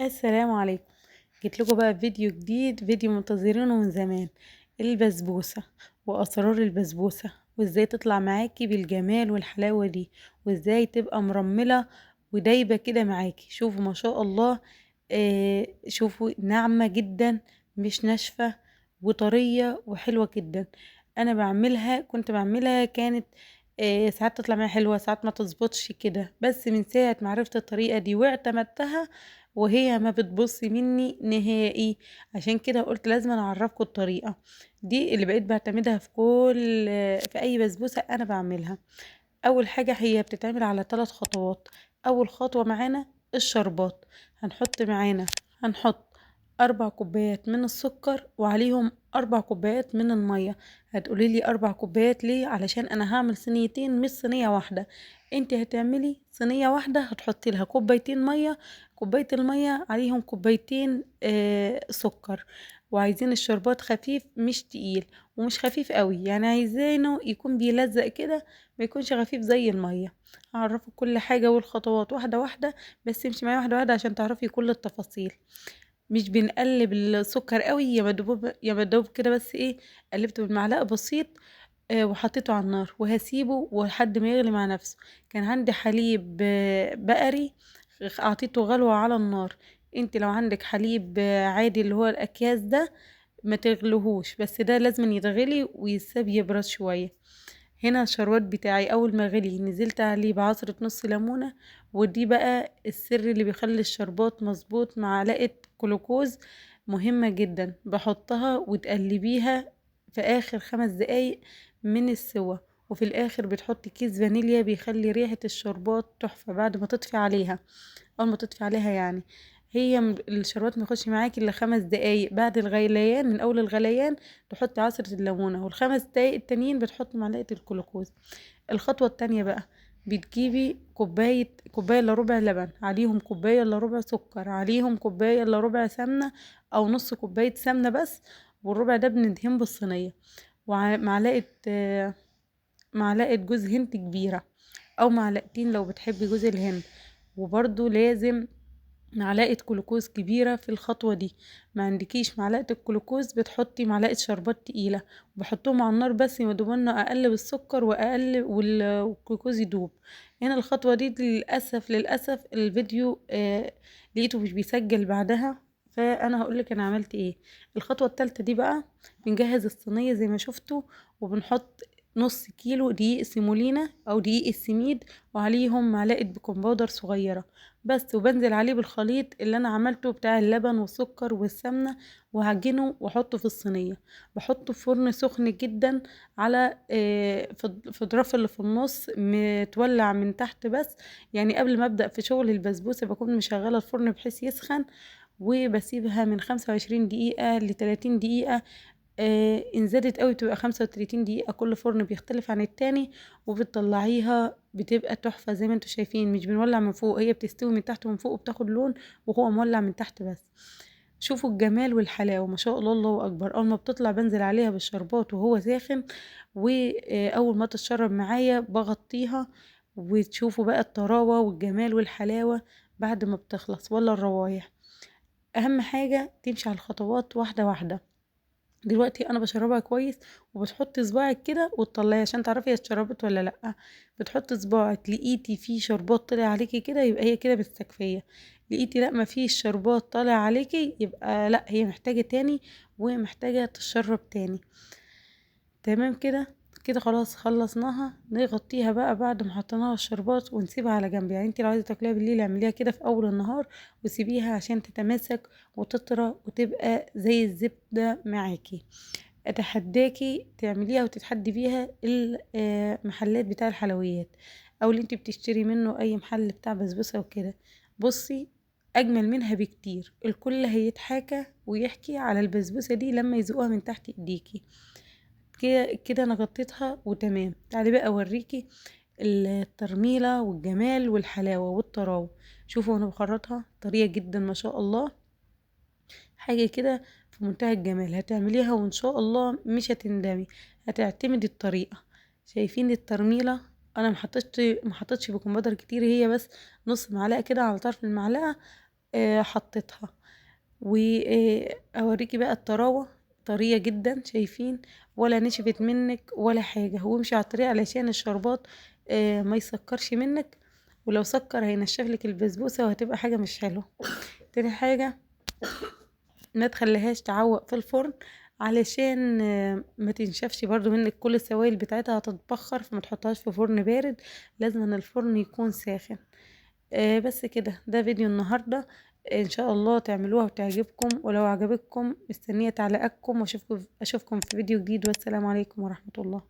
السلام عليكم. جيت لكم بقى بفيديو جديد، فيديو منتظرينه من زمان. البسبوسة وأسرار البسبوسة، وازاي تطلع معاكي بالجمال والحلاوة دي، وازاي تبقى مرملة ودايبة كده معاكي. شوفوا ما شاء الله. شوفوا ناعمة جدا، مش ناشفة، وطرية وحلوة جدا. انا كنت بعملها، كانت ساعات تطلع معايا حلوة، ساعات ما تظبطش كده، بس من ساعة ما عرفت الطريقة دي واعتمدتها وهي ما بتبصي مني نهائي. عشان كده قلت لازم أنا اعرفكم الطريقة دي اللي بقيت بعتمدها في اي بسبوسة انا بعملها. اول حاجة هي بتتعمل على 3 خطوات. اول خطوة معانا الشربات. هنحط 4 كوبايات من السكر وعليهم 4 كوبايات من المية. هتقولي لي 4 كوبايات ليه؟ علشان انا هعمل صينيتين مش صينية واحدة. انت هتعملي صينية واحدة، هتحطي لها كوبايتين مية، كوباية المية عليهم كوبايتين سكر. وعايزين الشربات خفيف مش تقيل ومش خفيف قوي، يعني عايزينه يكون بيلزق كده، ما يكونش خفيف زي المية. هعرفك كل حاجة والخطوات واحدة واحدة، بس امشي معايا واحدة واحدة عشان تعرفي كل التفاصيل. مش بنقلب السكر قوي، يا مدوب يا مدوب كده، بس ايه، قلبته بالمعلقة بسيط. وحطيته على النار وهسيبه لحد ما يغلي مع نفسه. كان عندي حليب بقري، اعطيته غلوة على النار. انت لو عندك حليب عادي اللي هو الاكياس ده، ما تغلوهوش، بس ده لازم يتغلي ويساب يبرد شوية. هنا الشربات بتاعي اول ما غلي نزلت عليه بعصرة نص ليمونة. ودي بقى السر اللي بيخلي الشربات مظبوط. معلقة جلوكوز مهمة جدا بحطها وتقلبيها في اخر 5 دقايق من السوا. وفي الاخر بتحطي كيس فانيليا بيخلي ريحة الشربات تحفة بعد ما تطفي عليها. اول ما تطفي عليها يعني، الشربات ما يخش معاكي الا 5 دقايق بعد الغليان. من اول الغليان تحطي عصرة الليمونة، وال5 دقايق التانيين بتحطي معلقة الجلوكوز. الخطوة التانية بقى، بتجيبي كوباية الا ربع لبن، عليهم كوباية الا ربع سكر، عليهم كوباية الا ربع سمنة او نص كوباية سمنة بس. والربع ده بندهن بالصينية. ومعلقة معلقة جوز هند كبيرة، او معلقتين لو بتحبي جوز الهند. وبرضو لازم معلقة جلوكوز كبيرة في الخطوة دي. ما عندكيش معلقة الجلوكوز بتحطي معلقة شربات تقيلة، وبحطهم على النار بس يدوبوا انه اقلب السكر واقلب والجلوكوز يدوب. هنا الخطوة دي للأسف الفيديو لقيته مش بيسجل بعدها، فانا هقولك انا عملت ايه. الخطوة التالتة دي بقى، بنجهز الصينية زي ما شفتوا، وبنحط نص كيلو دقيق سيمولينا او دقيق السميد، وعليهم معلقة بيكنج باودر صغيرة بس. وبنزل عليه بالخليط اللي انا عملته بتاع اللبن والسكر والسمنة، وهعجنه واحطه في الصينية. بحطه في فرن سخن جدا، على في الرف اللي في النص متولع من تحت بس. يعني قبل ما ابدأ في شغل البسبوسة بكون مشغلة الفرن بحيث يسخن. وبسيبها من 25 دقيقة ل30 دقيقة. ان زادت قوي تبقى 35 دقيقة، كل فرن بيختلف عن التاني. وبتطلعيها بتبقى تحفة زي ما انتوا شايفين، مش بنولع من فوق، هي بتستوي من تحت ومن فوق وبتاخد لون، وهو مولع من تحت بس. شوفوا الجمال والحلاوة ما شاء الله، الله أكبر. أول ما بتطلع بنزل عليها بالشربات وهو ساخن، وأول ما تتشرب معايا بغطيها. وتشوفوا بقى الطراوة والجمال والحلاوة بعد ما بتخلص ولا الروايح. أهم حاجة تمشي على الخطوات واحدة واحدة. دلوقتي انا بشربها كويس، وبتحطي صباعك كده وتطلعي عشان تعرفي هي اتشربت ولا لا. بتحطي صباعك، لقيتي فيه شربات طلع عليكي كده يبقى هي كده مستكفيه. لقيتي لا ما فيش شربات طالع عليكي، يبقى لا هي محتاجه تاني ومحتاجه تشرب تاني. تمام كده. كده خلاص خلصناها. نغطيها بقى بعد ما حطيناها الشربات ونسيبها على جنب. يعني انت لو عايزه تاكليها بالليل اعمليها كده في اول النهار، وسيبيها عشان تتماسك وتطرى وتبقى زي الزبده معاكي. اتحداكي تعمليها وتتحدي بيها المحلات بتاع الحلويات، او اللي انت بتشتري منه اي محل بتاع بسبوسه وكده. بصي، اجمل منها بكتير. الكل هيتحاكى ويحكي على البسبوسه دي لما يذوقها من تحت ايديكي. كده كده انا غطيتها وتمام. تعالي بقى اوريكي الترميله والجمال والحلاوه والطراوه. شوفوا انا بخرطها طريه جدا ما شاء الله، حاجه كده في منتهى الجمال. هتعمليها وان شاء الله مش هتندمي، هتعتمدي الطريقه. شايفين الترميله؟ انا ما حطيتش بيكنج باودر كتير، هي بس نص معلقه كده على طرف المعلقه. حطيتها. واوريكي بقى الطراوة طرية جدا، شايفين؟ ولا نشفت منك ولا حاجة. وامشي على الطريقة علشان الشربات ما يسكرش منك، ولو سكر هينشف لك البسبوسة وهتبقى حاجة مش حلوة. تاني حاجة، ما تخليهاش تعوق في الفرن علشان ما تنشفش برضو منك، كل السوائل بتاعتها هتتبخر، فما تحطهاش في فرن بارد، لازم ان الفرن يكون ساخن. بس كده، ده فيديو النهاردة. ان شاء الله تعملوها وتعجبكم، ولو عجبتكم مستنية تعليقاتكم، واشوفكم في فيديو جديد، والسلام عليكم ورحمة الله.